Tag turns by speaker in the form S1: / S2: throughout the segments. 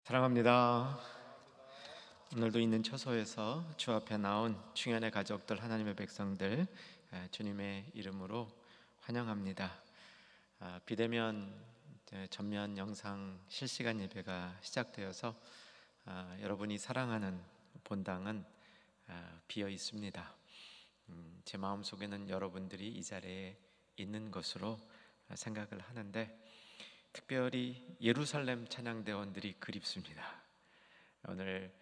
S1: 사랑합니다. 오늘도 있는 처소에서 주 앞에 나온 충현의 가족들, 하나님의 백성들, 주님의 이름으로 환영합니다. 비대면 전면 영상 실시간 예배가 시작되어서 여러분이 사랑하는 본당은 비어 있습니다. 제 마음속에는 여러분들이 이 자리에 있는 것으로 생각을 하는데, 특별히 예루살렘 찬양대원들이 그립습니다. 오늘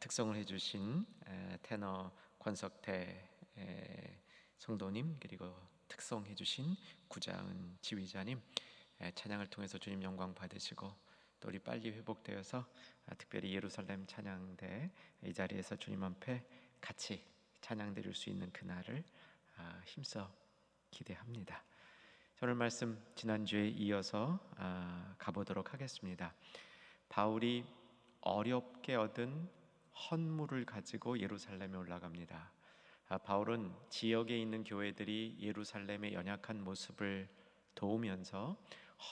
S1: 특성을 해주신 테너 권석태 성도님, 그리고 특성해주신 구자은 지휘자님, 찬양을 통해서 주님 영광 받으시고, 또 우리 빨리 회복되어서 특별히 예루살렘 찬양대 이 자리에서 주님 앞에 같이 찬양 드릴 수 있는 그날을 힘써 기대합니다. 오늘 말씀 지난주에 이어서 가보도록 하겠습니다. 바울이 어렵게 얻은 헌물을 가지고 예루살렘에 올라갑니다. 바울은 지역에 있는 교회들이 예루살렘의 연약한 모습을 도우면서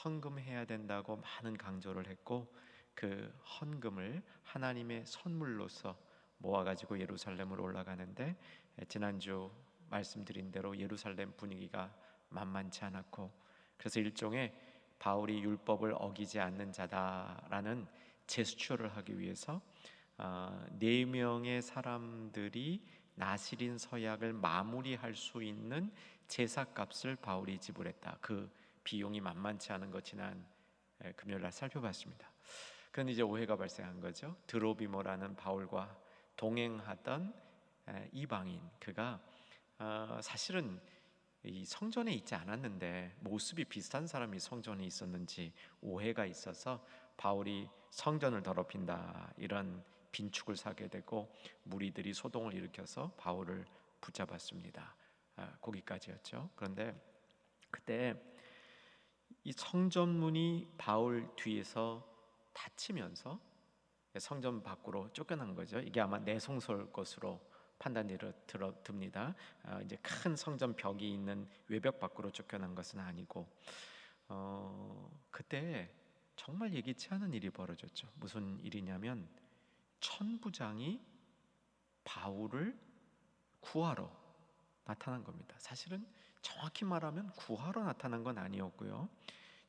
S1: 헌금해야 된다고 많은 강조를 했고, 그 헌금을 하나님의 선물로서 모아가지고 예루살렘으로 올라가는데, 지난주 말씀드린 대로 예루살렘 분위기가 만만치 않았고, 그래서 일종의 바울이 율법을 어기지 않는 자다라는 제스처를 하기 위해서 4명의 사람들이 나시린 서약을 마무리할 수 있는 제사값을 바울이 지불했다. 그 비용이 만만치 않은 것 지난 금요일 날 살펴봤습니다. 그런데 이제 오해가 발생한 거죠. 드로비모라는 바울과 동행하던 이방인, 그가 사실은 이 성전에 있지 않았는데 모습이 비슷한 사람이 성전에 있었는지 오해가 있어서 바울이 성전을 더럽힌다, 이런 빈축을 사게 되고 무리들이 소동을 일으켜서 바울을 붙잡았습니다. 거기까지였죠. 그런데 그때 이 성전문이 바울 뒤에서 닫히면서 성전 밖으로 쫓겨난 거죠. 이게 아마 내송소일 것으로 판단이 듭니다. 이제 큰 성전 벽이 있는 외벽 밖으로 쫓겨난 것은 아니고, 그때 정말 예기치 않은 일이 벌어졌죠. 무슨 일이냐면 천부장이 바울을 구하러 나타난 겁니다. 사실은 정확히 말하면 구하러 나타난 건 아니었고요.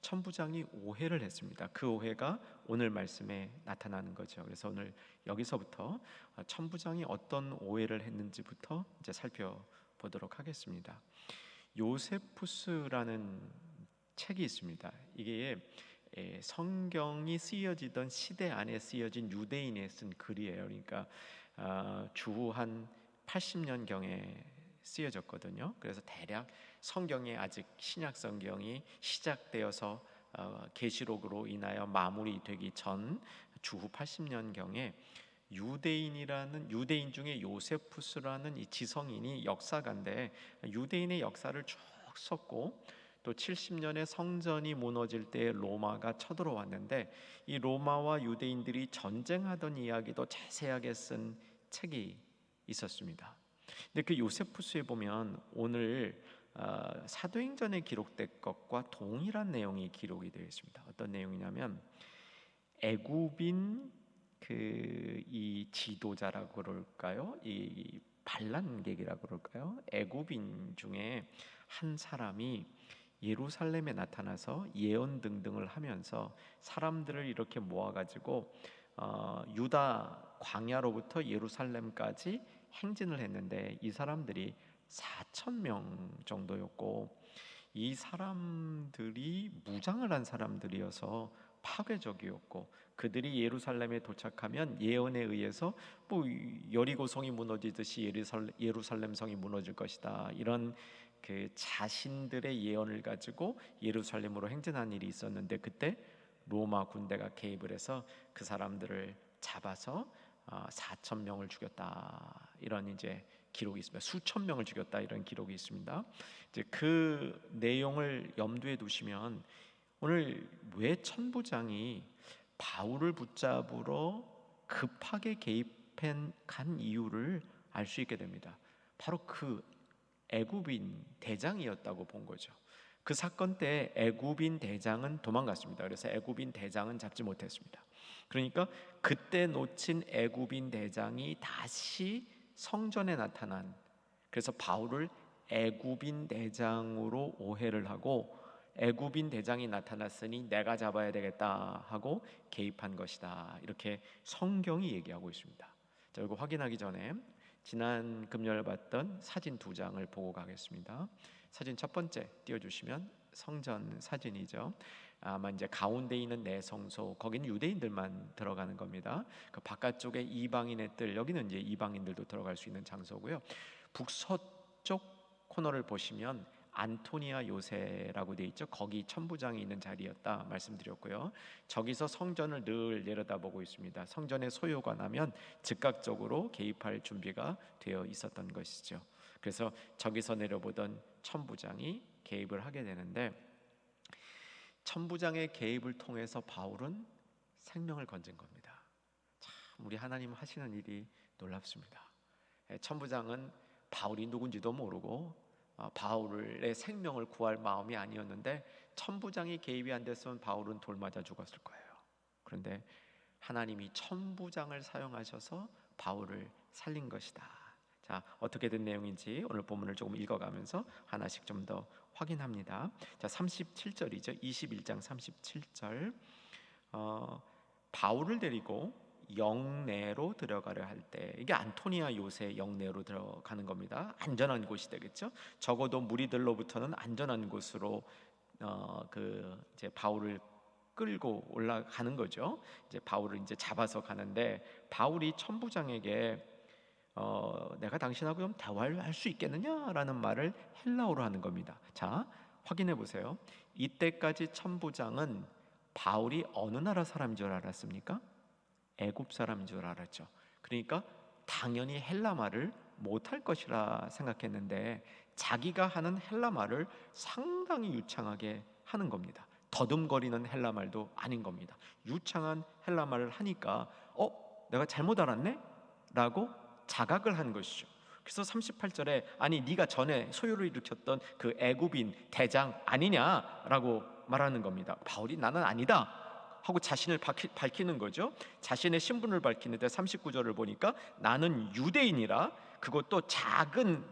S1: 천부장이 오해를 했습니다. 그 오해가 오늘 말씀에 나타나는 거죠. 그래서 오늘 여기서부터 천부장이 어떤 오해를 했는지부터 이제 살펴보도록 하겠습니다. 요세푸스라는 책이 있습니다. 이게 성경이 쓰여지던 시대 안에 쓰여진 유대인이 쓴 글이에요. 그러니까 주후 한 80년경에 쓰여졌거든요. 그래서 대략 성경이 아직 신약 성경이 시작되어서 계시록으로 인하여 마무리되기 전 주후 80년경에 유대인 중에 요세푸스라는 이 지성인이 역사가인데, 유대인의 역사를 쭉 썼고, 또 70년에 성전이 무너질 때 로마가 쳐들어왔는데 이 로마와 유대인들이 전쟁하던 이야기도 자세하게 쓴 책이 있었습니다. 근데 그 요세푸스에 보면 오늘 사도행전에 기록된 것과 동일한 내용이 기록이 되어 있습니다. 어떤 내용이냐면 애굽인 이 지도자라고 그럴까요? 이 반란객이라고 그럴까요? 애굽인 중에 한 사람이 예루살렘에 나타나서 예언 등등을 하면서 사람들을 이렇게 모아가지고 유다 광야로부터 예루살렘까지 행진을 했는데, 이 사람들이 4,000명 정도였고, 이 사람들이 무장을 한 사람들이어서 파괴적이었고, 그들이 예루살렘에 도착하면 예언에 의해서 뭐 여리고성이 무너지듯이 예루살렘 성이 무너질 것이다, 이런 그 자신들의 예언을 가지고 예루살렘으로 행진한 일이 있었는데, 그때 로마 군대가 개입을 해서 그 사람들을 잡아서 4,000명을 죽였다, 이런 이제 기록이 있습니다. 수천 명을 죽였다, 이런 기록이 있습니다. 이제 그 내용을 염두에 두시면 오늘 왜 천부장이 바울을 붙잡으러 급하게 간 이유를 알 수 있게 됩니다. 바로 그 애굽인 대장이었다고 본 거죠. 그 사건 때 애굽인 대장은 도망갔습니다. 그래서 애굽인 대장은 잡지 못했습니다. 그러니까 그때 놓친 애굽인 대장이 다시 성전에 나타난, 그래서 바울을 애굽인 대장으로 오해를 하고 애굽인 대장이 나타났으니 내가 잡아야 되겠다 하고 개입한 것이다. 이렇게 성경이 얘기하고 있습니다. 자, 이거 확인하기 전에 지난 금요일 봤던 사진 두 장을 보고 가겠습니다. 사진 첫 번째 띄워주시면 성전 사진이죠. 아마 이제 가운데 있는 내성소, 거기는 유대인들만 들어가는 겁니다. 그 바깥쪽에 이방인의 뜰, 여기는 이제 이방인들도 들어갈 수 있는 장소고요. 북서쪽 코너를 보시면 안토니아 요새라고 돼 있죠. 거기 천부장이 있는 자리였다 말씀드렸고요. 저기서 성전을 늘 내려다보고 있습니다. 성전의 소요가 나면 즉각적으로 개입할 준비가 되어 있었던 것이죠. 그래서 저기서 내려보던 천부장이 개입을 하게 되는데, 천부장의 개입을 통해서 바울은 생명을 건진 겁니다. 참 우리 하나님 하시는 일이 놀랍습니다. 천부장은 바울이 누군지도 모르고 바울의 생명을 구할 마음이 아니었는데, 천부장이 개입이 안 됐으면 바울은 돌 맞아 죽었을 거예요. 그런데 하나님이 천부장을 사용하셔서 바울을 살린 것이다. 자, 어떻게 된 내용인지 오늘 본문을 조금 읽어가면서 하나씩 좀 더 확인합니다. 자, 37절이죠. 21장 37절. 바울을 데리고 영내로 들어가려 할 때, 이게 안토니아 요새 영내로 들어가는 겁니다. 안전한 곳이 되겠죠. 적어도 무리들로부터는 안전한 곳으로 이제 바울을 끌고 올라가는 거죠. 이제 바울을 이제 잡아서 가는데, 바울이 천부장에게 내가 당신하고 좀 대화를 할 수 있겠느냐라는 말을 헬라어로 하는 겁니다. 자, 확인해 보세요. 이때까지 천부장은 바울이 어느 나라 사람인 줄 알았습니까? 애굽 사람인 줄 알았죠. 그러니까 당연히 헬라 말을 못할 것이라 생각했는데, 자기가 하는 헬라 말을 상당히 유창하게 하는 겁니다. 더듬거리는 헬라 말도 아닌 겁니다. 유창한 헬라 말을 하니까 내가 잘못 알았네? 라고 자각을 한 것이죠. 그래서 38절에 아니 네가 전에 소요를 일으켰던 그 애굽인 대장 아니냐라고 말하는 겁니다. 바울이 나는 아니다 하고 자신을 밝히는 거죠. 자신의 신분을 밝히는데 39절을 보니까 나는 유대인이라, 그것도 작은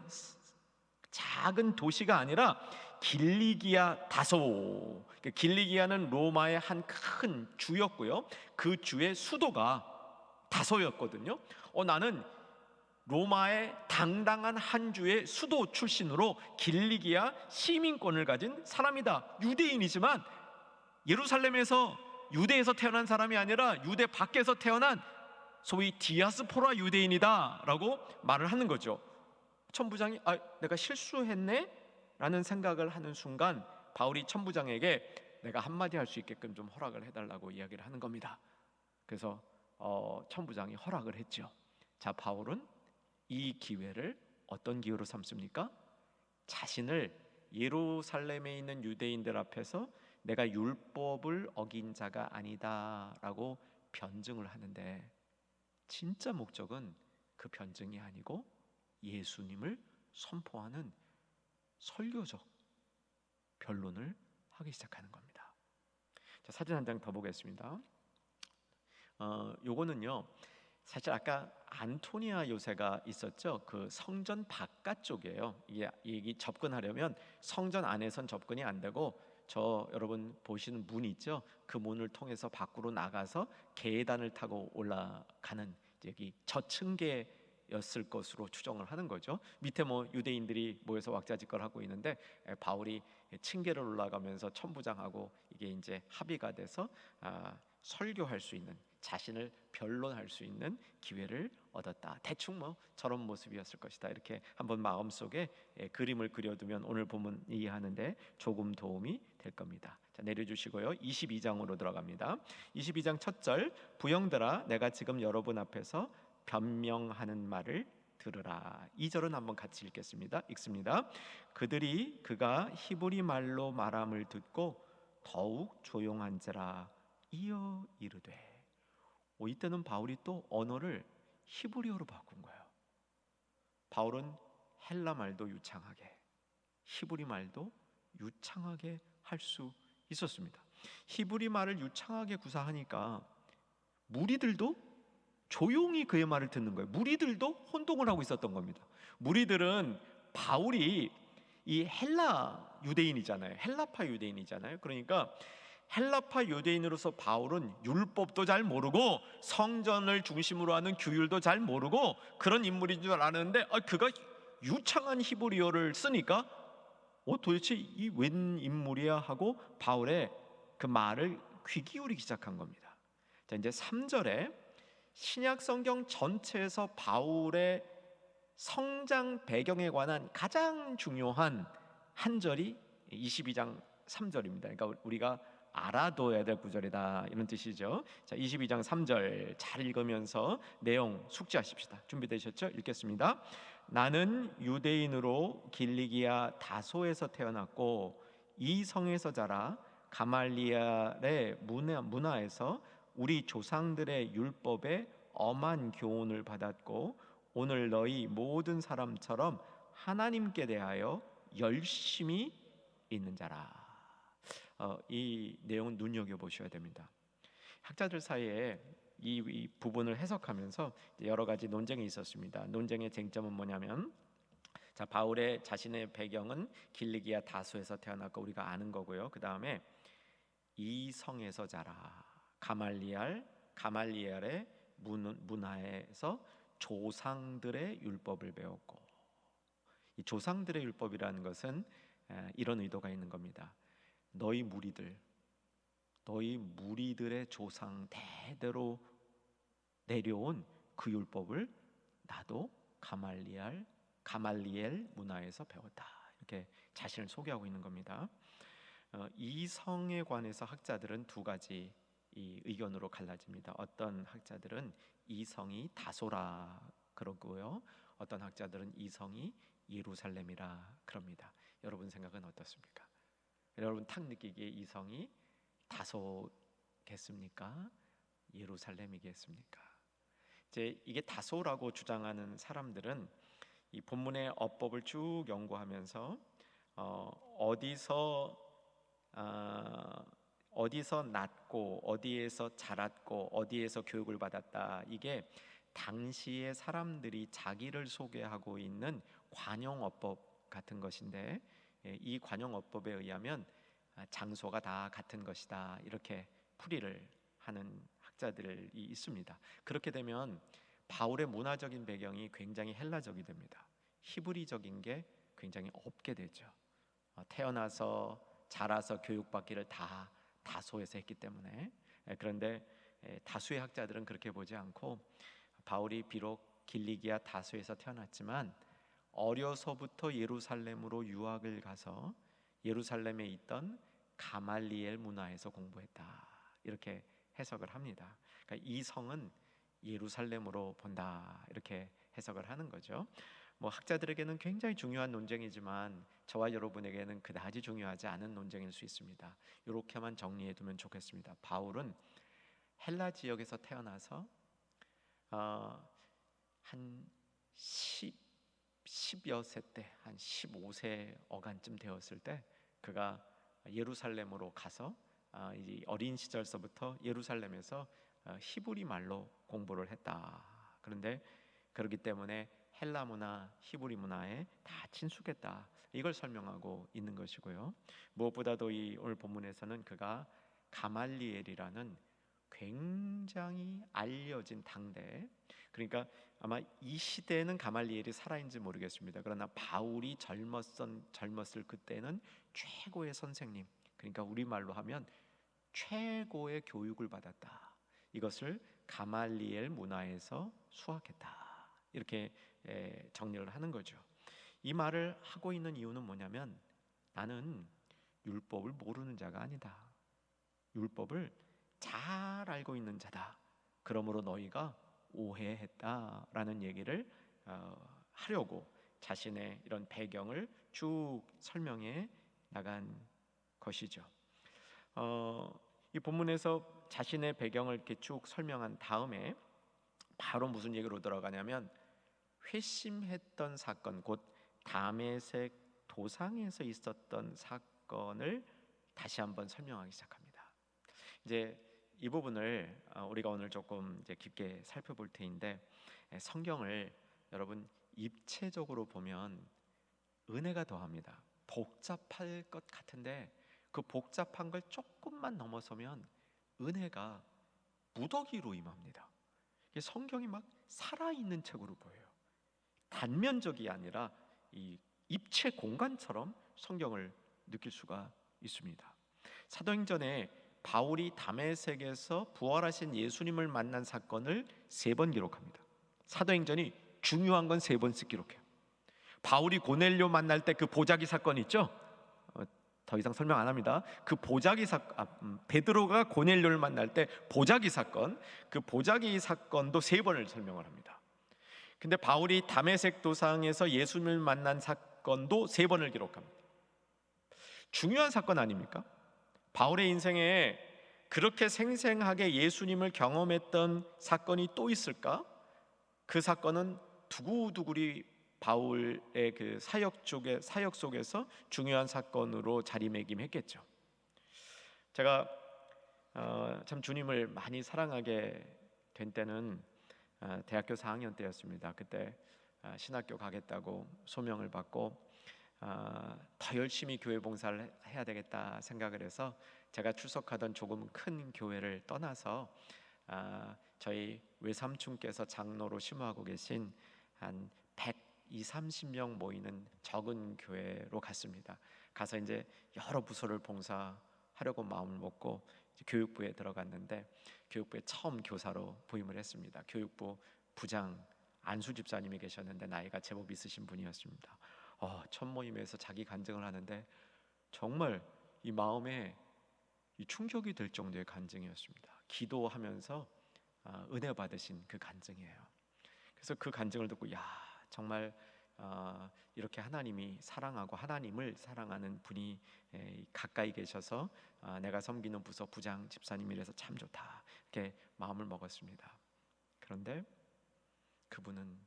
S1: 도시가 아니라 길리기아 다소. 길리기아는 로마의 한 큰 주였고요. 그 주의 수도가 다소였거든요. 나는 로마의 당당한 한 주의 수도 출신으로 길리기아 시민권을 가진 사람이다. 유대인이지만 예루살렘에서 유대에서 태어난 사람이 아니라 유대 밖에서 태어난 소위 디아스포라 유대인이다 라고 말을 하는 거죠. 천부장이 내가 실수했네? 라는 생각을 하는 순간 바울이 천부장에게 내가 한마디 할 수 있게끔 좀 허락을 해달라고 이야기를 하는 겁니다. 그래서 천부장이 허락을 했죠. 자, 바울은 이 기회를 어떤 기회로 삼습니까? 자신을 예루살렘에 있는 유대인들 앞에서 내가 율법을 어긴 자가 아니다 라고 변증을 하는데, 진짜 목적은 그 변증이 아니고 예수님을 선포하는 설교적 변론을 하기 시작하는 겁니다. 자, 사진 한 장 더 보겠습니다. 요거는요, 사실 아까 안토니아 요새가 있었죠. 그 성전 바깥쪽이에요. 이게 접근하려면 성전 안에선 접근이 안 되고, 여러분 보시는 문 있죠. 그 문을 통해서 밖으로 나가서 계단을 타고 올라가는, 여기 저층계였을 것으로 추정을 하는 거죠. 밑에 유대인들이 모여서 왁자지껄 하고 있는데, 바울이 층계를 올라가면서 천부장하고 이게 이제 합의가 돼서 설교할 수 있는, 자신을 변론할 수 있는 기회를 얻었다. 대충 저런 모습이었을 것이다. 이렇게 한번 마음속에 그림을 그려두면 오늘 본문 이해하는데 조금 도움이 될 겁니다. 자, 내려주시고요. 22장으로 들어갑니다. 22장 첫 절, 부형들아 내가 지금 여러분 앞에서 변명하는 말을 들으라. 2절은 한번 같이 읽겠습니다. 읽습니다. 그가 히브리 말로 말함을 듣고 더욱 조용한지라 이어 이르되. 이때는 바울이 또 언어를 히브리어로 바꾼 거예요. 바울은 헬라 말도 유창하게, 히브리 말도 유창하게 할 수 있었습니다. 히브리 말을 유창하게 구사하니까 무리들도 조용히 그의 말을 듣는 거예요. 무리들도 혼동을 하고 있었던 겁니다. 무리들은 바울이 이 헬라 유대인이잖아요. 헬라파 유대인이잖아요. 그러니까 헬라파 유대인으로서 바울은 율법도 잘 모르고 성전을 중심으로 하는 규율도 잘 모르고 그런 인물인 줄 아는데 그가 유창한 히브리어를 쓰니까 도대체 이 웬 인물이야 하고 바울의 그 말을 귀 기울이기 시작한 겁니다. 자, 이제 3절에 신약 성경 전체에서 바울의 성장 배경에 관한 가장 중요한 한 절이 22장 3절입니다. 그러니까 우리가 알아둬야 될 구절이다 이런 뜻이죠. 자, 22장 3절 잘 읽으면서 내용 숙지하십시다. 준비되셨죠? 읽겠습니다. 나는 유대인으로 길리기아 다소에서 태어났고 이 성에서 자라 가말리엘의 문화에서 우리 조상들의 율법에 엄한 교훈을 받았고 오늘 너희 모든 사람처럼 하나님께 대하여 열심히 있는 자라. 이 내용은 눈여겨보셔야 됩니다. 학자들 사이에 이 부분을 해석하면서 여러 가지 논쟁이 있었습니다. 논쟁의 쟁점은 뭐냐면, 자, 바울의 자신의 배경은 길리기아 다소에서 태어났고 우리가 아는 거고요. 그 다음에 이 성에서 자라 가말리엘의 문화에서 조상들의 율법을 배웠고, 이 조상들의 율법이라는 것은 이런 의도가 있는 겁니다. 너희 무리들의 조상 대대로 내려온 그 율법을 나도 가말리엘 문화에서 배웠다. 이렇게 자신을 소개하고 있는 겁니다. 이 성에 관해서 학자들은 두 가지 이 의견으로 갈라집니다. 어떤 학자들은 이 성이 다소라 그러고요. 어떤 학자들은 이 성이 예루살렘이라 그럽니다. 여러분 생각은 어떻습니까? 여러분 탁 느끼기에 이 성이 다소겠습니까? 예루살렘이겠습니까? 이제 이게 다소라고 주장하는 사람들은 이 본문의 어법을 쭉 연구하면서 어디서 낳고 어디에서 자랐고 어디에서 교육을 받았다, 이게 당시의 사람들이 자기를 소개하고 있는 관용어법 같은 것인데, 이 관용어법에 의하면 장소가 다 같은 것이다 이렇게 풀이를 하는 학자들이 있습니다. 그렇게 되면 바울의 문화적인 배경이 굉장히 헬라적이 됩니다. 히브리적인 게 굉장히 없게 되죠. 태어나서 자라서 교육받기를 다 다소에서 했기 때문에. 그런데 다수의 학자들은 그렇게 보지 않고 바울이 비록 길리기아 다소에서 태어났지만 어려서부터 예루살렘으로 유학을 가서 예루살렘에 있던 가말리엘 문화에서 공부했다 이렇게 해석을 합니다. 그러니까 이 성은 예루살렘으로 본다 이렇게 해석을 하는 거죠. 학자들에게는 굉장히 중요한 논쟁이지만 저와 여러분에게는 그다지 중요하지 않은 논쟁일 수 있습니다. 이렇게만 정리해 두면 좋겠습니다. 바울은 헬라 지역에서 태어나서 한 10여 세 때, 한 15세 어간쯤 되었을 때 그가 예루살렘으로 가서 이제 어린 시절서부터 예루살렘에서 히브리 말로 공부를 했다. 그런데 그렇기 때문에 헬라 문화, 히브리 문화에 다 친숙했다. 이걸 설명하고 있는 것이고요. 무엇보다도 이 오늘 본문에서는 그가 가말리엘이라는 굉장히 알려진 당대, 그러니까 아마 이 시대에는 가말리엘이 살아있는지 모르겠습니다. 그러나 바울이 젊었을 그때는 최고의 선생님, 그러니까 우리말로 하면 최고의 교육을 받았다. 이것을 가말리엘 문화에서 수학했다. 이렇게 정리를 하는 거죠. 이 말을 하고 있는 이유는 뭐냐면, 나는 율법을 모르는 자가 아니다. 율법을 잘 알고 있는 자다. 그러므로 너희가 오해했다라는 얘기를 하려고 자신의 이런 배경을 쭉 설명해 나간 것이죠. 이 본문에서 자신의 배경을 이렇게 쭉 설명한 다음에 바로 무슨 얘기로 들어가냐면, 회심했던 사건, 곧 다메섹 도상에서 있었던 사건을 사건을 다시 한번 설명하기 시작합니다. 이제 이 부분을 우리가 오늘 조금 이제 깊게 살펴볼 테인데, 성경을 여러분 입체적으로 보면 은혜가 더합니다. 복잡할 것 같은데 그 복잡한 걸 조금만 넘어서면 은혜가 무더기로 임합니다. 성경이 막 살아있는 책으로 보여요. 단면적이 아니라 이 입체 공간처럼 성경을 느낄 수가 있습니다. 사도행전에 바울이 다메섹에서 부활하신 예수님을 만난 사건을 3번 기록합니다. 사도행전이 중요한 건 3번씩 기록해요. 바울이 고넬료 만날 때 그 보자기 사건 있죠? 더 이상 설명 안 합니다. 그 보자기 사건, 베드로가 고넬료를 만날 때 보자기 사건, 그 보자기 사건도 3번을 설명을 합니다. 근데 바울이 다메섹 도상에서 예수님을 만난 사건도 3번을 기록합니다. 중요한 사건 아닙니까? 바울의 인생에 그렇게 생생하게 예수님을 경험했던 사건이 또 있을까? 그 사건은 두고두고리 바울의 그 사역 속에서 중요한 사건으로 자리매김했겠죠. 제가 참 주님을 많이 사랑하게 된 때는 대학교 4학년 때였습니다. 그때 신학교 가겠다고 소명을 받고 더 열심히 교회 봉사를 해야 되겠다 생각을 해서 제가 출석하던 조금 큰 교회를 떠나서 저희 외삼촌께서 장로로 심호하고 계신 한 120-30명 모이는 적은 교회로 갔습니다. 가서 이제 여러 부서를 봉사하려고 마음을 먹고 교육부에 들어갔는데 교육부에 처음 교사로 부임을 했습니다. 교육부 부장 안수 집사님이 계셨는데 나이가 제법 있으신 분이었습니다. 첫 모임에서 자기 간증을 하는데 정말 이 마음에 이 충격이 될 정도의 간증이었습니다. 기도하면서 은혜 받으신 그 간증이에요. 그래서 그 간증을 듣고 정말 이렇게 하나님이 사랑하고 하나님을 사랑하는 분이 가까이 계셔서 내가 섬기는 부서 부장 집사님이라서 참 좋다 이렇게 마음을 먹었습니다. 그런데 그분은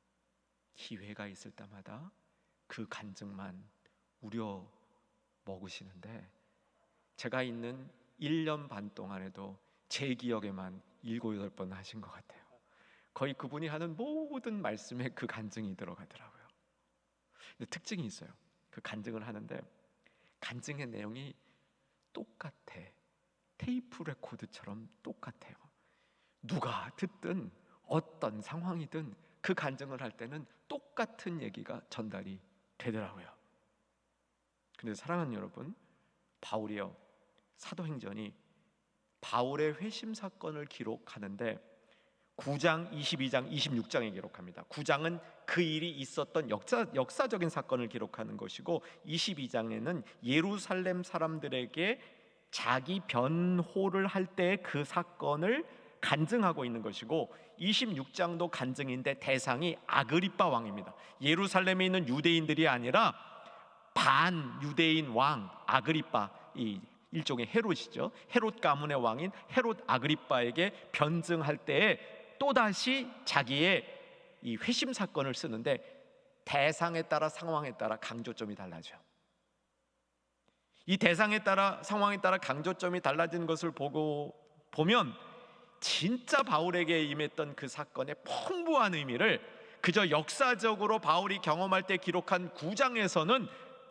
S1: 기회가 있을 때마다 그 간증만 우려 먹으시는데 제가 있는 1년 반 동안에도 제 기억에만 7, 8번 하신 것 같아요. 거의 그분이 하는 모든 말씀에 그 간증이 들어가더라고요. 근데 특징이 있어요. 그 간증을 하는데 간증의 내용이 똑같아. 테이프 레코드처럼 똑같아요. 누가 듣든 어떤 상황이든 그 간증을 할 때는 똑같은 얘기가 전달이 되더라고요. 근데 사랑하는 여러분, 바울이요, 사도행전이 바울의 회심 사건을 기록하는데 9장, 22장, 26장에 기록합니다. 9장은 그 일이 있었던 역사적인 사건을 기록하는 것이고 22장에는 예루살렘 사람들에게 자기 변호를 할 때 그 사건을 간증하고 있는 것이고 26장도 간증인데 대상이 아그리빠 왕입니다. 예루살렘에 있는 유대인들이 아니라 반유대인 왕 아그리빠, 이 일종의 헤롯이죠. 헤롯 가문의 왕인 헤롯 아그리빠에게 변증할 때에 또다시 자기의 이 회심 사건을 쓰는데 대상에 따라 상황에 따라 강조점이 달라져요. 이 대상에 따라 상황에 따라 강조점이 달라지는 것을 보면 진짜 바울에게 임했던 그 사건의 풍부한 의미를 그저 역사적으로 바울이 경험할 때 기록한 9장에서는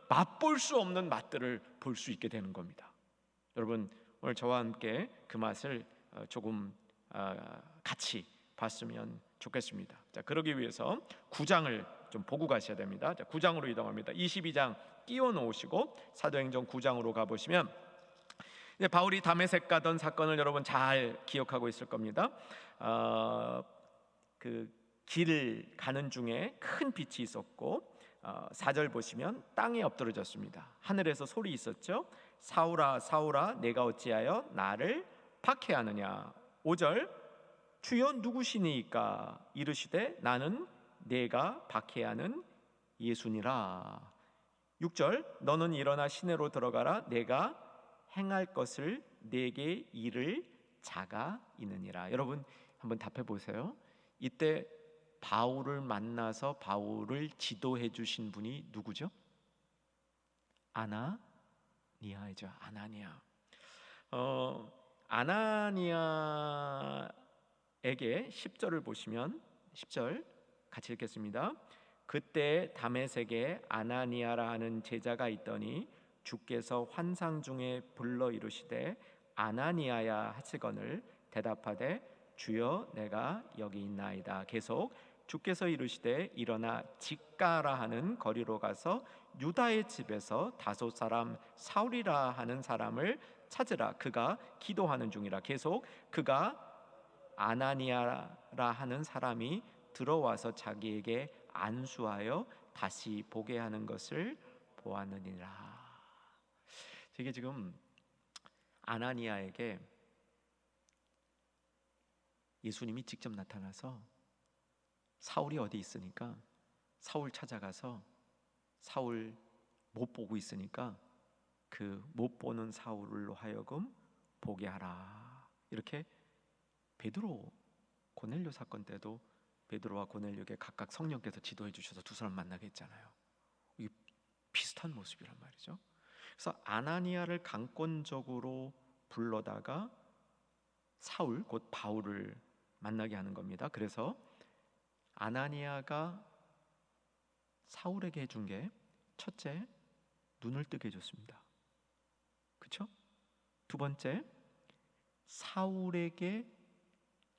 S1: 맛볼 수 없는 맛들을 볼 수 있게 되는 겁니다. 여러분 오늘 저와 함께 그 맛을 조금 같이 봤으면 좋겠습니다. 자, 그러기 위해서 9장을 좀 보고 가셔야 됩니다. 자, 9장으로 이동합니다. 22장 끼워 놓으시고 사도행전 9장으로 가보시면 이제 바울이 다메섹 가던 사건을 여러분 잘 기억하고 있을 겁니다. 그 길을 가는 중에 큰 빛이 있었고 4절 보시면 땅에 엎드러졌습니다. 하늘에서 소리 있었죠. 사울아 사울아 내가 어찌하여 나를 박해하느냐. 5절 주여 누구시니까 이르시되 나는 내가 박해하는 예수니라. 6절 너는 일어나 시내로 들어가라 내가 행할 것을 내게 이를 자가 있느니라. 여러분 한번 답해 보세요. 이때 바울을 만나서 바울을 지도해 주신 분이 누구죠? 아나 아나니아죠. 아나니아. 아나니아에게 10절을 보시면 10절 같이 읽겠습니다. 그때 다메섹에 아나니아라 하는 제자가 있더니 주께서 환상 중에 불러 이르시되 아나니아야 하시거늘 대답하되 주여 내가 여기 있나이다. 계속 주께서 이르시되 일어나 직가라 하는 거리로 가서 유다의 집에서 다섯 사람 사울이라 하는 사람을 찾으라. 그가 기도하는 중이라. 계속 그가 아나니아라 하는 사람이 들어와서 자기에게 안수하여 다시 보게 하는 것을 보았느니라. 이게 지금 아나니아에게 예수님이 직접 나타나서 사울이 어디 있으니까 사울 찾아가서 사울 못 보고 있으니까 그 못 보는 사울로 하여금 보게 하라. 이렇게 베드로 고넬료 사건 때도 베드로와 고넬료에게 각각 성령께서 지도해 주셔서 두 사람 만나게 했잖아요. 이게 비슷한 모습이란 말이죠. 그래서 아나니아를 강권적으로 불러다가 사울 곧 바울을 만나게 하는 겁니다. 그래서 아나니아가 사울에게 해준 게 첫째, 눈을 뜨게 해줬습니다. 그렇죠? 두 번째, 사울에게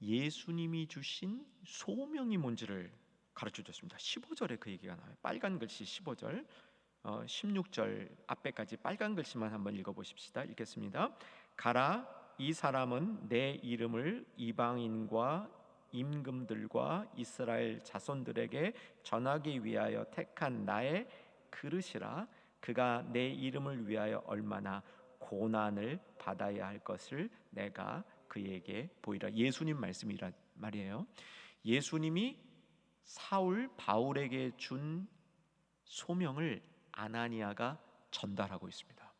S1: 예수님이 주신 소명이 뭔지를 가르쳐 줬습니다. 15절에 그 얘기가 나와요. 빨간 글씨 15절, 16절 앞에까지 빨간 글씨만 한번 읽어보십시다. 읽겠습니다. 가라, 이 사람은 내 이름을 이방인과 임금들과 이스라엘 자손들에게 전하기 위하여 택한 나의 그릇이라. 그가 내 이름을 위하여 얼마나 고난을 받아야 할 것을 내가 그에게 보이라. 예수님 말씀이란 말이에요. 예수님이 사울 바울에게 준 소명을 아나니아가 전달하고 있습니다.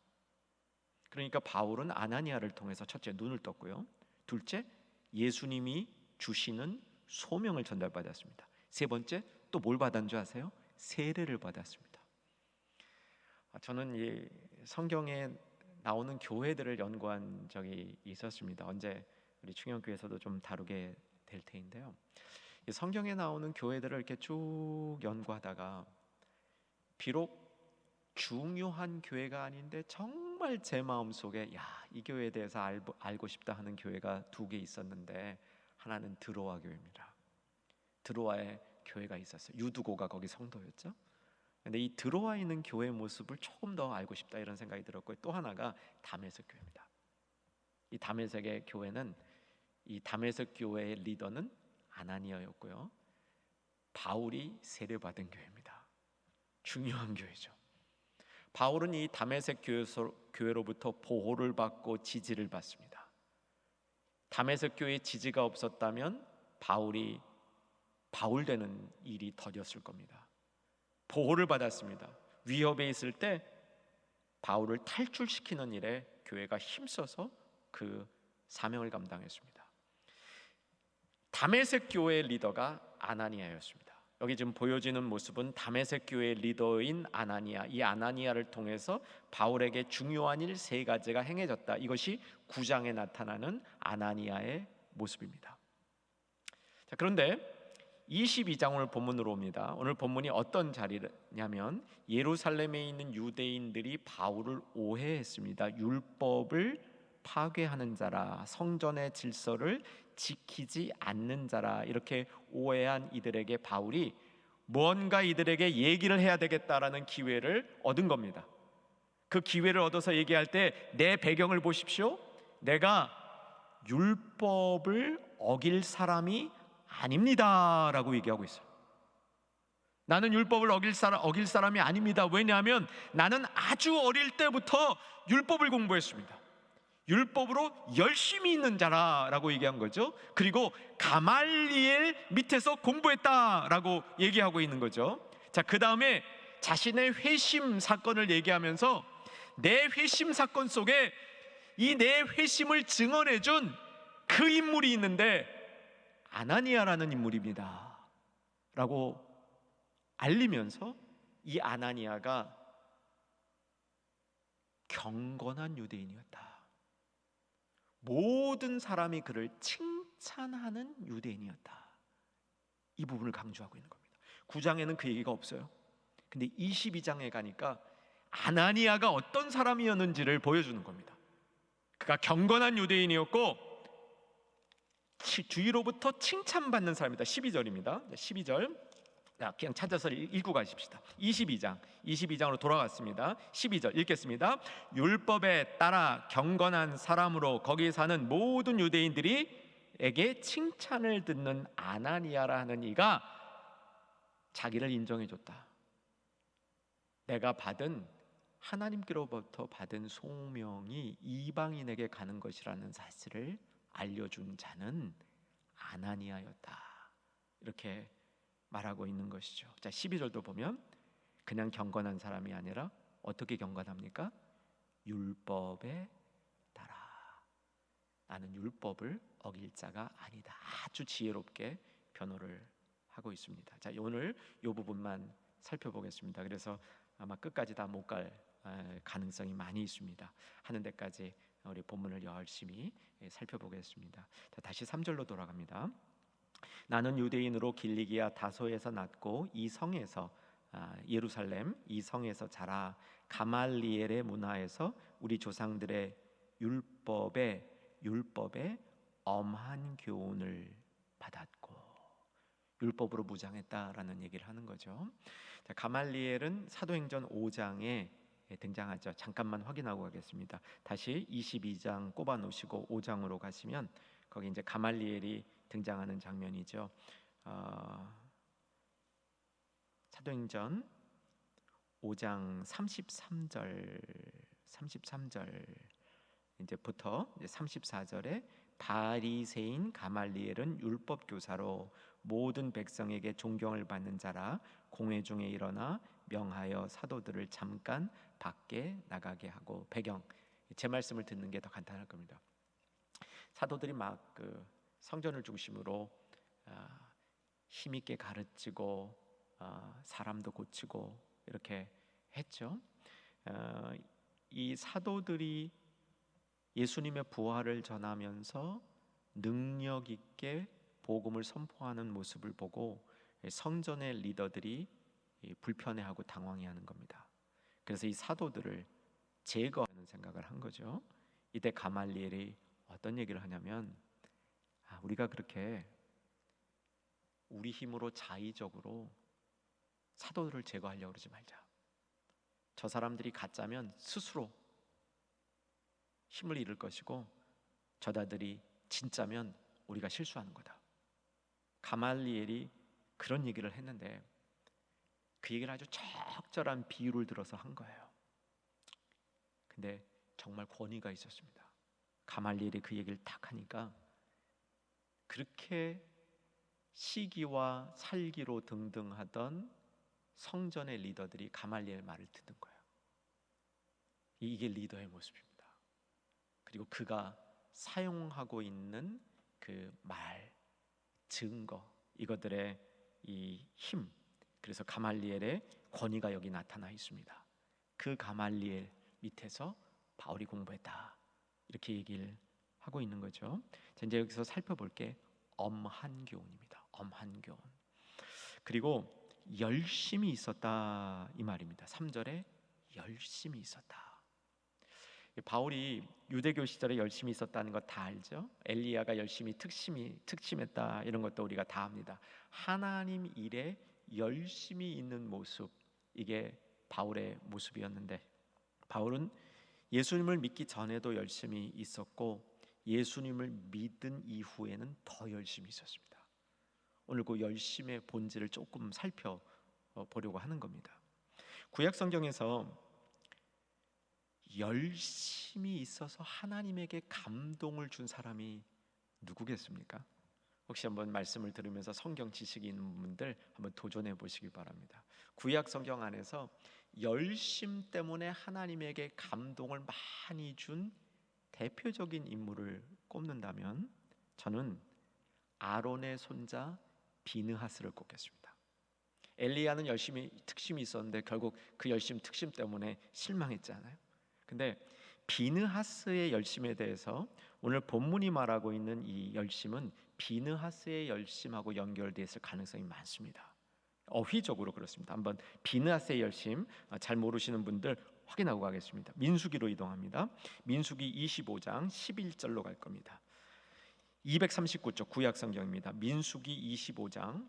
S1: 그러니까 바울은 아나니아를 통해서 첫째 눈을 떴고요, 둘째 예수님이 주시는 소명을 전달받았습니다. 세 번째 또 뭘 받은 줄 아세요? 세례를 받았습니다. 저는 이 성경에 나오는 교회들을 연구한 적이 있었습니다. 언제 우리 충영교회에서도 좀 다루게 될 테인데요. 이 성경에 나오는 교회들을 이렇게 쭉 연구하다가 비록 중요한 교회가 아닌데 정말 제 마음속에 이 교회에 대해서 알고 싶다 하는 교회가 두 개 있었는데, 하나는 드로아 교회입니다. 드로아에 교회가 있었어요. 유두고가 거기 성도였죠. 근데 이 드로아에 있는 교회 모습을 조금 더 알고 싶다 이런 생각이 들었고요. 또 하나가 다메섹 교회입니다. 이 다메섹의 교회는, 이 다메섹 교회의 리더는 아나니아였고요, 바울이 세례받은 교회입니다. 중요한 교회죠. 바울은 이 다메섹 교회로부터 보호를 받고 지지를 받습니다. 다메섹 교회에 지지가 없었다면 바울이 바울되는 일이 더뎠을 겁니다. 보호를 받았습니다. 위협에 있을 때 바울을 탈출시키는 일에 교회가 힘써서 그 사명을 감당했습니다. 다메섹 교회의 리더가 아나니아였습니다. 여기 지금 보여지는 모습은 다메섹 교회의 리더인 아나니아, 이 아나니아를 통해서 바울에게 중요한 일 세 가지가 행해졌다. 이것이 9장에 나타나는 아나니아의 모습입니다. 자, 그런데 22장 오늘 본문으로 옵니다. 오늘 본문이 어떤 자리냐면 예루살렘에 있는 유대인들이 바울을 오해했습니다. 율법을 파괴하는 자라, 성전의 질서를 지키지 않는 자라, 이렇게 오해한 이들에게 바울이 뭔가 이들에게 얘기를 해야 되겠다라는 기회를 얻은 겁니다. 그 기회를 얻어서 얘기할 때 내 배경을 보십시오. 내가 율법을 어길 사람이 아닙니다 라고 얘기하고 있어요. 나는 율법을 어길 사람이 아닙니다. 왜냐하면 나는 아주 어릴 때부터 율법을 공부했습니다. 율법으로 열심히 있는 자라라고 얘기한 거죠. 그리고 가말리엘 밑에서 공부했다라고 얘기하고 있는 거죠. 자, 그 다음에 자신의 회심 사건을 얘기하면서 내 회심 사건 속에 이 내 회심을 증언해준 그 인물이 있는데 아나니아라는 인물입니다 라고 알리면서 이 아나니아가 경건한 유대인이었다. 모든 사람이 그를 칭찬하는 유대인이었다. 이 부분을 강조하고 있는 겁니다. 9장에는 그 얘기가 없어요. 근데 22장에 가니까 아나니아가 어떤 사람이었는지를 보여주는 겁니다. 그가 경건한 유대인이었고 주위로부터 칭찬받는 사람이다. 12절입니다. 12절. 그냥 찾아서 읽고 가십시다. 22장으로 돌아갔습니다. 12절 읽겠습니다. 율법에 따라 경건한 사람으로 거기 사는 모든 유대인들에게 칭찬을 듣는 아나니아라 하는 이가 자기를 인정해줬다. 내가 하나님께로부터 받은 소명이 이방인에게 가는 것이라는 사실을 알려준 자는 아나니아였다. 이렇게 말하고 있는 것이죠. 자, 12절도 보면 그냥 경건한 사람이 아니라 어떻게 경건합니까? 율법에 따라. 나는 율법을 어길 자가 아니다. 아주 지혜롭게 변호를 하고 있습니다. 자, 오늘 이 부분만 살펴보겠습니다. 그래서 아마 끝까지 다 못 갈 가능성이 많이 있습니다. 하는 데까지 우리 본문을 열심히 살펴보겠습니다. 자, 다시 3절로 돌아갑니다. 나는 유대인으로 길리기아 다소에서 났고 이 성에서 예루살렘 이 성에서 자라 가말리엘의 문화에서 우리 조상들의 율법에 엄한 교훈을 받았고, 율법으로 무장했다라는 얘기를 하는 거죠. 자, 가말리엘은 사도행전 5장에 등장하죠. 잠깐만 확인하고 가겠습니다. 다시 22장 꼽아 놓으시고 5장으로 가시면 거기 이제 가말리엘이 등장하는 장면이죠. 사도행전 5장 33절 이제부터 34절에 바리새인 가말리엘은 율법 교사로 모든 백성에게 존경을 받는 자라 공회 중에 일어나 명하여 사도들을 잠깐 밖에 나가게 하고. 배경, 제 말씀을 듣는 게 더 간단할 겁니다. 사도들이 막 성전을 중심으로 힘있게 가르치고 사람도 고치고 이렇게 했죠. 이 사도들이 예수님의 부활을 전하면서 능력 있게 복음을 선포하는 모습을 보고 성전의 리더들이 불편해하고 당황해하는 겁니다. 그래서 이 사도들을 제거하는 생각을 한 거죠. 이때 가말리엘이 어떤 얘기를 하냐면, 우리가 그렇게 우리 힘으로 자의적으로 사도들을 제거하려고 그러지 말자. 저 사람들이 가짜면 스스로 힘을 잃을 것이고 저자들이 진짜면 우리가 실수하는 거다. 가말리엘이 그런 얘기를 했는데 그 얘기를 아주 적절한 비유를 들어서 한 거예요. 근데 정말 권위가 있었습니다. 가말리엘이 그 얘기를 딱 하니까 그렇게 시기와 살기로 등등하던 성전의 리더들이 가말리엘 말을 듣는 거예요. 이게 리더의 모습입니다. 그리고 그가 사용하고 있는 그 말, 증거, 이것들의 이 힘, 그래서 가말리엘의 권위가 여기 나타나 있습니다. 그 가말리엘 밑에서 바울이 공부했다, 이렇게 얘기를 하고 있는 거죠. 자, 이제 여기서 살펴볼 게 엄한 교훈입니다. 엄한 교훈. 그리고 열심히 있었다, 이 말입니다. 3절에 열심히 있었다. 바울이 유대교 시절에 열심히 있었다는 거 다 알죠. 엘리야가 열심히 특심했다, 이런 것도 우리가 다 압니다. 하나님 일에 열심히 있는 모습, 이게 바울의 모습이었는데, 바울은 예수님을 믿기 전에도 열심히 있었고 예수님을 믿은 이후에는 더 열심히 있었습니다. 오늘 그 열심의 본질을 조금 살펴보려고 하는 겁니다. 구약 성경에서 열심히 있어서 하나님에게 감동을 준 사람이 누구겠습니까? 혹시 한번 말씀을 들으면서 성경 지식이 있는 분들 한번 도전해 보시기 바랍니다. 구약 성경 안에서 열심 때문에 하나님에게 감동을 많이 준 대표적인 인물을 꼽는다면 저는 아론의 손자 비느하스를 꼽겠습니다. 엘리야는 열심히 특심이 있었는데 결국 그 열심 특심 때문에 실망했잖아요. 근데 비느하스의 열심에 대해서 오늘 본문이 말하고 있는 이 열심은 비느하스의 열심하고 연결되어 있을 가능성이 많습니다. 어휘적으로 그렇습니다. 한번 비느하스의 열심 잘 모르시는 분들 확인하고 가겠습니다. 민수기로 이동합니다. 민수기 25장 11절로 갈 겁니다. 239쪽 구약 성경입니다. 민수기 25장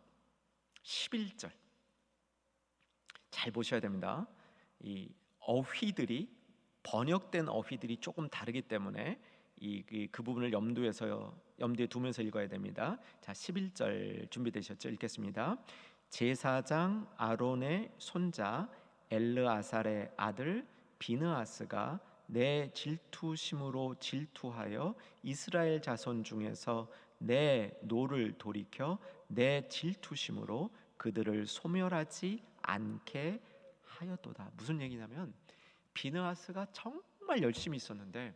S1: 11절 잘 보셔야 됩니다. 이 어휘들이 번역된 어휘들이 조금 다르기 때문에 그 부분을 염두에 두면서 읽어야 됩니다. 자, 11절 준비되셨죠? 읽겠습니다. 제사장 아론의 손자 엘르아살의 아들 비느하스가 내 질투심으로 질투하여 이스라엘 자손 중에서 내 노를 돌이켜 내 질투심으로 그들을 소멸하지 않게 하였도다. 무슨 얘기냐면 비느하스가 정말 열심히 있었는데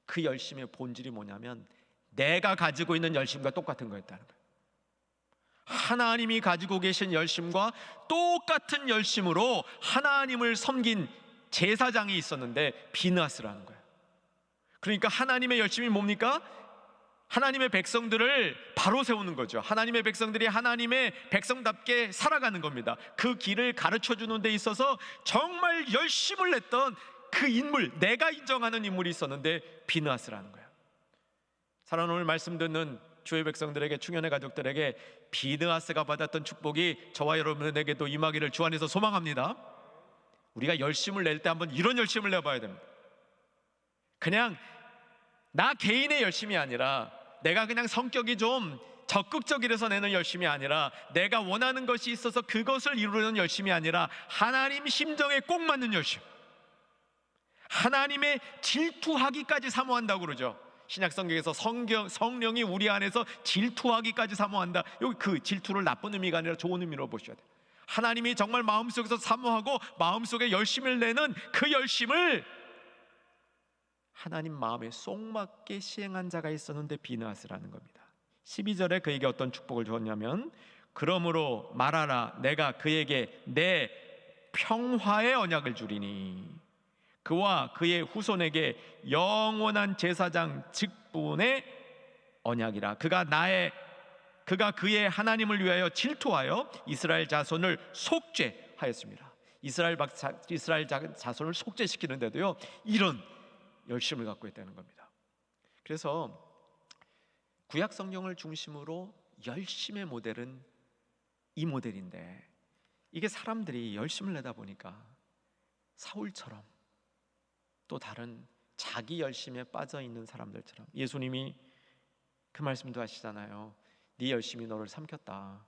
S1: 그 열심의 본질이 뭐냐면 내가 가지고 있는 열심과 똑같은 거였다는 거예요. 하나님이 가지고 계신 열심과 똑같은 열심으로 하나님을 섬긴 제사장이 있었는데 비느하스라는 거예요. 그러니까 하나님의 열심이 뭡니까? 하나님의 백성들을 바로 세우는 거죠. 하나님의 백성들이 하나님의 백성답게 살아가는 겁니다. 그 길을 가르쳐 주는 데 있어서 정말 열심을 냈던 그 인물, 내가 인정하는 인물이 있었는데 비느하스라는 거예요. 사랑하는 오늘 말씀 듣는 주의 백성들에게, 충현의 가족들에게 비느하스가 받았던 축복이 저와 여러분에게도 임하기를 주 안에서 소망합니다. 우리가 열심을 낼 때 한번 이런 열심을 내봐야 됩니다. 그냥 나 개인의 열심이 아니라, 내가 그냥 성격이 좀 적극적이라서 내는 열심이 아니라, 내가 원하는 것이 있어서 그것을 이루려는 열심이 아니라 하나님 심정에 꼭 맞는 열심, 하나님의 질투하기까지 사모한다고 그러죠. 신약성경에서 성령이 우리 안에서 질투하기까지 사모한다. 여기 그 질투를 나쁜 의미가 아니라 좋은 의미로 보셔야 돼요. 하나님이 정말 마음속에서 사모하고 마음속에 열심을 내는 그 열심을 하나님 마음에 쏙 맞게 시행한 자가 있었는데 비느하스라는 겁니다. 12절에 그에게 어떤 축복을 주었냐면, 그러므로 말하라, 내가 그에게 내 평화의 언약을 주리니 그와 그의 후손에게 영원한 제사장 직분의 언약이라. 그가 그의 하나님을 위하여 질투하여 이스라엘 자손을 속죄하였습니다. 이스라엘 자손을 속죄시키는데도요, 이런 열심을 갖고 있다는 겁니다. 그래서 구약 성경을 중심으로 열심의 모델은 이 모델인데, 이게 사람들이 열심을 내다 보니까 사울처럼 또 다른 자기 열심에 빠져 있는 사람들처럼, 예수님이 그 말씀도 하시잖아요. 네 열심이 너를 삼켰다.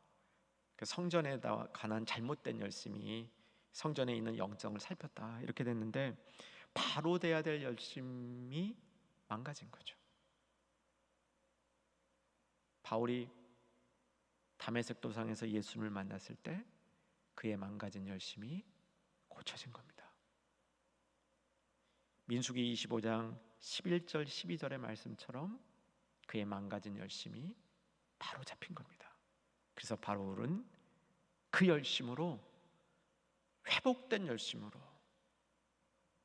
S1: 그 성전에 관한 잘못된 열심이 성전에 있는 영정을 살폈다. 이렇게 됐는데 바로 돼야 될 열심이 망가진 거죠. 바울이 다메섹 도상에서 예수님을 만났을 때 그의 망가진 열심이 고쳐진 겁니다. 민수기 25장 11절 12절의 말씀처럼 그의 망가진 열심이 바로 잡힌 겁니다. 그래서 바울은 그 열심으로, 회복된 열심으로,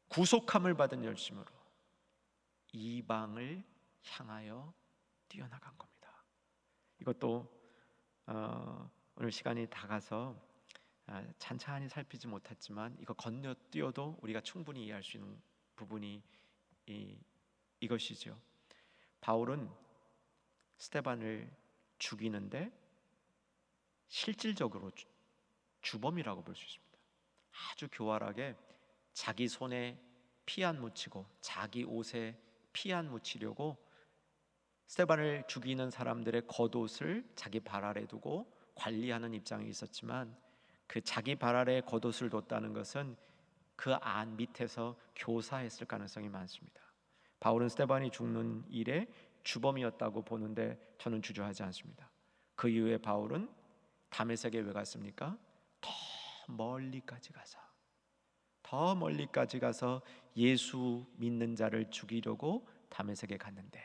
S1: 구속함을 받은 열심으로 이방을 향하여 뛰어나간 겁니다. 이것도 오늘 시간이 다 가서 찬찬히 살피지 못했지만 이거 건너뛰어도 우리가 충분히 이해할 수 있는 부분이 이것이죠. 바울은 스데반을 죽이는데 실질적으로 주범이라고 볼 수 있습니다. 아주 교활하게 자기 손에 피 안 묻히고 자기 옷에 피 안 묻히려고 스데반을 죽이는 사람들의 겉옷을 자기 발 아래 두고 관리하는 입장에 있었지만, 그 자기 발 아래 겉옷을 뒀다는 것은 그 안 밑에서 교사했을 가능성이 많습니다. 바울은 스데반이 죽는 일에 주범이었다고 보는데 저는 주저하지 않습니다. 그 이후에 바울은 다메섹에 왜 갔습니까? 더 멀리까지 가서 예수 믿는 자를 죽이려고 다메섹에 갔는데,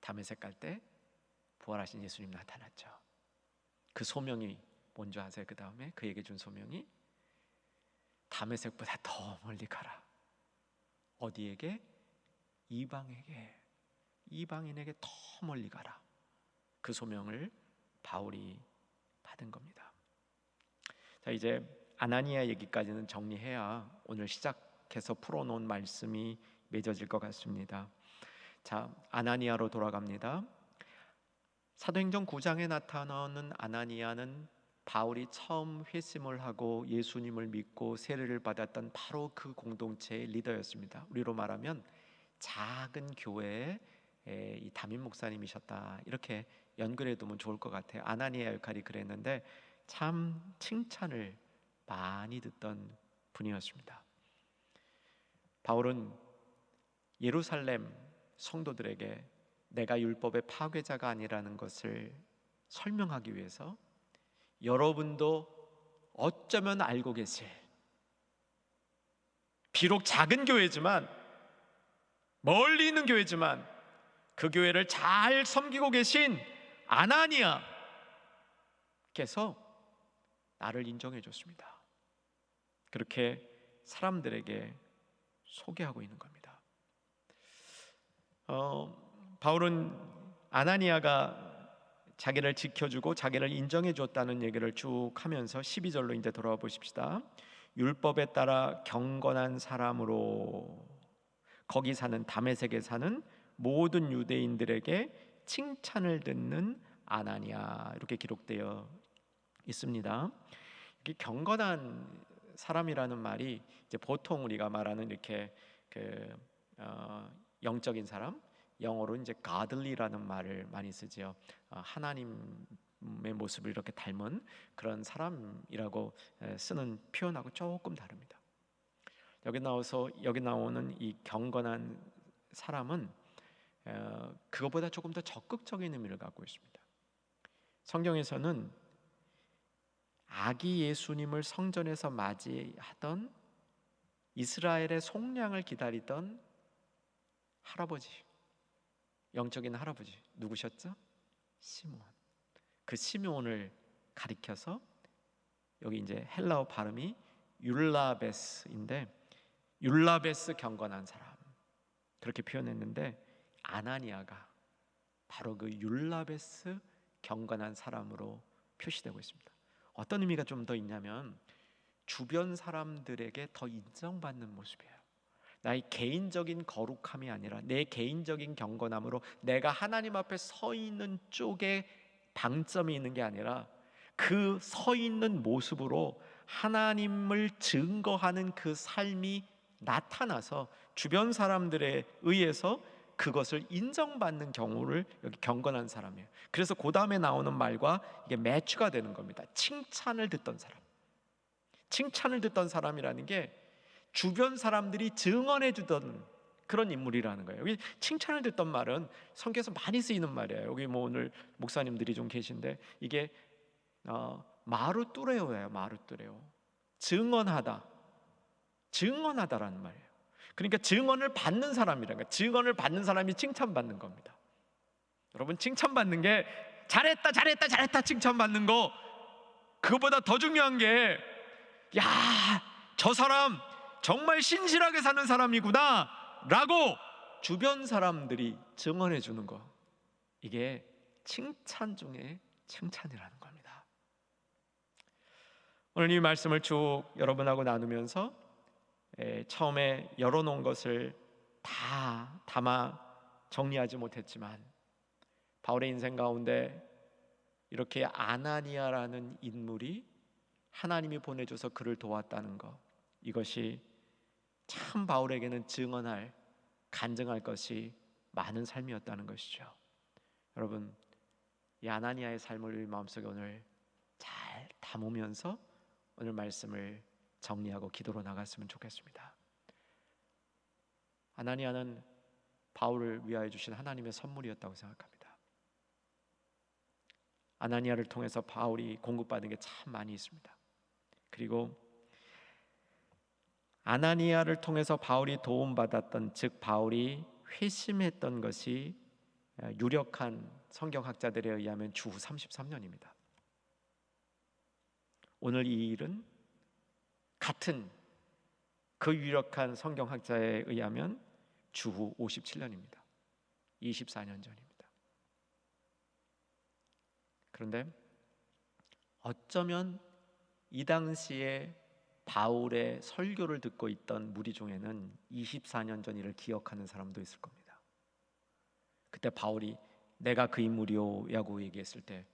S1: 다메섹 갈 때 부활하신 예수님 나타났죠. 그 소명이 뭔지 아세요? 그 다음에 그에게 준 소명이 다메섹보다 더 멀리 가라. 어디에게? 이방에게, 이방인에게 더 멀리 가라. 그 소명을 바울이 받은 겁니다. 자, 이제 아나니아 얘기까지는 정리해야 오늘 시작해서 풀어놓은 말씀이 맺어질 것 같습니다. 자, 아나니아로 돌아갑니다. 사도행전 9장에 나타나는 아나니아는 바울이 처음 회심을 하고 예수님을 믿고 세례를 받았던 바로 그 공동체의 리더였습니다. 우리로 말하면 작은 교회의 이 담임 목사님이셨다, 이렇게 연결해 두면 좋을 것 같아요. 아나니아 역할이 그랬는데 참 칭찬을 많이 듣던 분이었습니다. 바울은 예루살렘 성도들에게 내가 율법의 파괴자가 아니라는 것을 설명하기 위해서 여러분도 어쩌면 알고 계실, 비록 작은 교회지만, 멀리 있는 교회지만 그 교회를 잘 섬기고 계신 아나니아께서 나를 인정해 줬습니다. 그렇게 사람들에게 소개하고 있는 겁니다. 바울은 아나니아가 자기를 지켜주고 자기를 인정해 줬다는 얘기를 쭉 하면서 12절로 이제 돌아와 보십시다. 율법에 따라 경건한 사람으로 거기 사는 다메섹에 사는 모든 유대인들에게 칭찬을 듣는 아나니아, 이렇게 기록되어 있습니다. 이게 경건한 사람이라는 말이 이제 보통 우리가 말하는 이렇게 영적인 사람, 영어로 이제 godly라는 말을 많이 쓰지요. 하나님의 모습을 이렇게 닮은 그런 사람이라고 쓰는 표현하고 조금 다릅니다. 여기 나오는 이 경건한 사람은 그것보다 조금 더 적극적인 의미를 갖고 있습니다. 성경에서는 아기 예수님을 성전에서 맞이하던 이스라엘의 속량을 기다리던 할아버지, 영적인 할아버지 누구셨죠? 시므온. 그 시므온을 가리켜서 여기 이제 헬라어 발음이 율라베스인데, 율라베스 경건한 사람, 그렇게 표현했는데 아나니아가 바로 그 율라베스 경건한 사람으로 표시되고 있습니다. 어떤 의미가 좀 더 있냐면 주변 사람들에게 더 인정받는 모습이에요. 나의 개인적인 거룩함이 아니라 내 개인적인 경건함으로 내가 하나님 앞에 서 있는 쪽에 방점이 있는 게 아니라 그 서 있는 모습으로 하나님을 증거하는 그 삶이 나타나서 주변 사람들에 의해서 그것을 인정받는 경우를 여기 경건한 사람이에요. 그래서 그 다음에 나오는 말과 이게 매치가 되는 겁니다. 칭찬을 듣던 사람. 칭찬을 듣던 사람이라는 게 주변 사람들이 증언해 주던 그런 인물이라는 거예요. 여기 칭찬을 듣던 말은 성경에서 많이 쓰이는 말이에요. 여기 뭐 오늘 목사님들이 좀 계신데 이게 마루뚜레오예요. 마루뚜레오. 증언하다라는 말이에요. 그러니까 증언을 받는 사람이라는 거예요. 증언을 받는 사람이 칭찬받는 겁니다. 여러분, 칭찬받는 게 잘했다 칭찬받는 거, 그거보다 더 중요한 게 야, 저 사람 정말 신실하게 사는 사람이구나 라고 주변 사람들이 증언해 주는 거, 이게 칭찬 중에 칭찬이라는 겁니다. 오늘 이 말씀을 쭉 여러분하고 나누면서 처음에 열어놓은 것을 다 담아 정리하지 못했지만 바울의 인생 가운데 이렇게 아나니아라는 인물이 하나님이 보내줘서 그를 도왔다는 것, 이것이 참 바울에게는 증언할, 간증할 것이 많은 삶이었다는 것이죠. 여러분, 이 아나니아의 삶을 우리 마음속에 오늘 잘 담으면서 오늘 말씀을 정리하고 기도로 나갔으면 좋겠습니다. 아나니아는 바울을 위하여 주신 하나님의 선물이었다고 생각합니다. 아나니아를 통해서 바울이 공급받은 게 참 많이 있습니다. 그리고 아나니아를 통해서 바울이 도움받았던, 즉 바울이 회심했던 것이 유력한 성경학자들에 의하면 주후 33년입니다. 오늘 이 일은 같은 그 유력한 성경학자에 의하면 주후 57년입니다. 24년 전입니다. 그런데 어쩌면 이 당시에 바울의 설교를 듣고 있던 무리 중에는 24년 전 일을 기억하는 사람도 있을 겁니다. 그때 바울이 내가 그 인물이요라고 얘기했을 때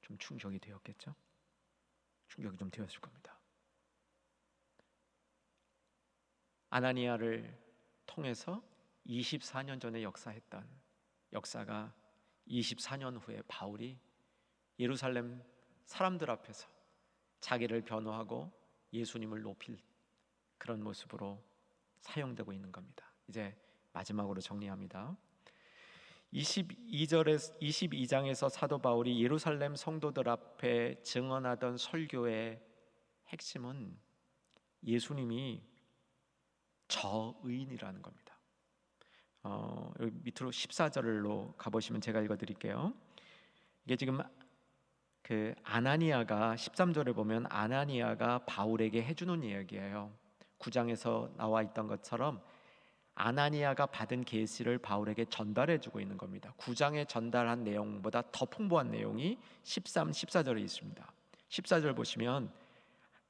S1: 좀 충격이 되었겠죠? 충격이 좀 되었을 겁니다. 아나니아를 통해서 24년 전에 역사했던 역사가 24년 후에 바울이 예루살렘 사람들 앞에서 자기를 변호하고 예수님을 높일 그런 모습으로 사용되고 있는 겁니다. 이제 마지막으로 정리합니다. 22장에서 사도 바울이 예루살렘 성도들 앞에 증언하던 설교의 핵심은 예수님이 저의인이라는 겁니다. 여기 밑으로 14절로 가보시면 제가 읽어드릴게요. 이게 지금 그 아나니아가 13절에 보면 아나니아가 바울에게 해주는 이야기예요. 9장에서 나와 있던 것처럼 아나니아가 받은 계시를 바울에게 전달해주고 있는 겁니다. 9장에 전달한 내용보다 더 풍부한 내용이 13, 14절에 있습니다. 14절 보시면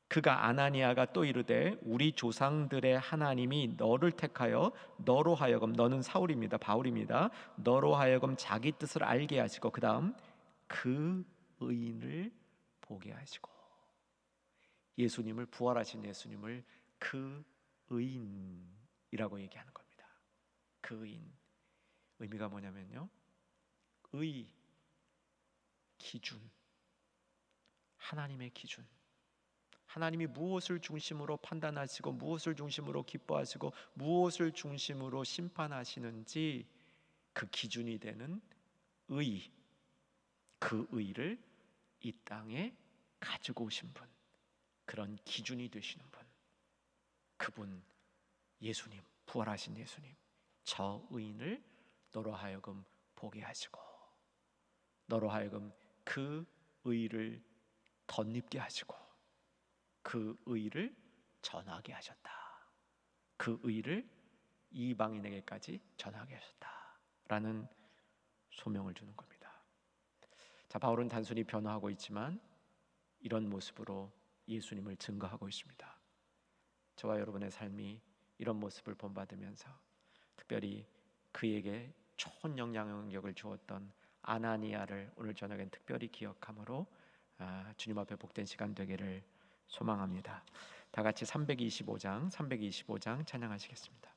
S1: 그가 아나니아가 또 이르되 우리 조상들의 하나님이 너를 택하여 너로 하여금, 너는 사울입니다, 바울입니다, 너로 하여금 자기 뜻을 알게 하시고 그 다음 그 의인을 보게 하시고, 예수님을, 부활하신 예수님을 그 의인이라고 얘기하는 겁니다. 그 의인, 의미가 뭐냐면요, 의, 기준, 하나님의 기준, 하나님이 무엇을 중심으로 판단하시고 무엇을 중심으로 기뻐하시고 무엇을 중심으로 심판하시는지 그 기준이 되는 의, 그 의를 이 땅에 가지고 오신 분, 그런 기준이 되시는 분, 그분 예수님, 부활하신 예수님, 저 의인을 너로 하여금 보게 하시고 너로 하여금 그 의를 덧입게 하시고 그 의를 전하게 하셨다. 그 의를 이방인에게까지 전하게 하셨다라는 소명을 주는 겁니다. 자, 바울은 단순히 변호하고 있지만 이런 모습으로 예수님을 증거하고 있습니다. 저와 여러분의 삶이 이런 모습을 본받으면서 특별히 그에게 좋은 영향력을 주었던 아나니아를 오늘 저녁엔 특별히 기억함으로 주님 앞에 복된 시간 되기를 소망합니다. 다 같이 325장 찬양하시겠습니다.